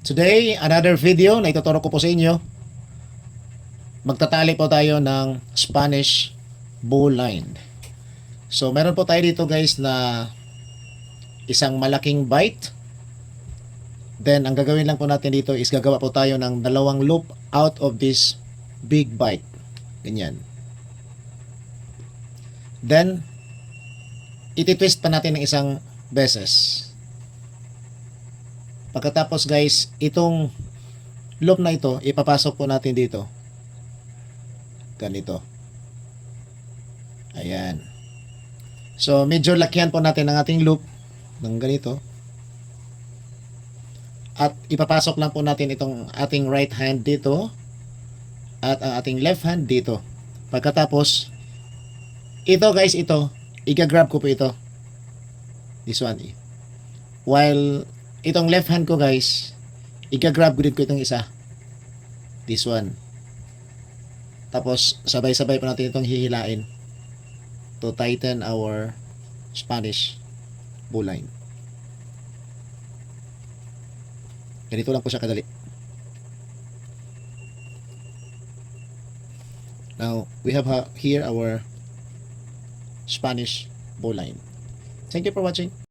Today, another video na ituturo ko po sa inyo. Magtatali po tayo ng Spanish bowline. So, meron po tayo dito guys na isang malaking bite. Then, ang gagawin lang po natin dito is gagawa po tayo ng dalawang loop out of this big bite. Ganyan. Then, iti-twist pa natin ng isang beses. Pagkatapos guys, itong loop na ito, ipapasok po natin dito. Ganito. Ayan. So, medyo lakihan po natin ang ating loop ng ganito. At ipapasok lang po natin itong ating right hand dito at ang ating left hand dito. Pagkatapos, ito guys, ito, i-grab ko po ito. This one. While itong left hand ko guys, i-grab ko din ko itong isa. This one. Tapos, sabay-sabay pa natin itong hihilain to tighten our Spanish bowline. Ganito lang po siya kadali. Now, we have here our Spanish bowline. Thank you for watching.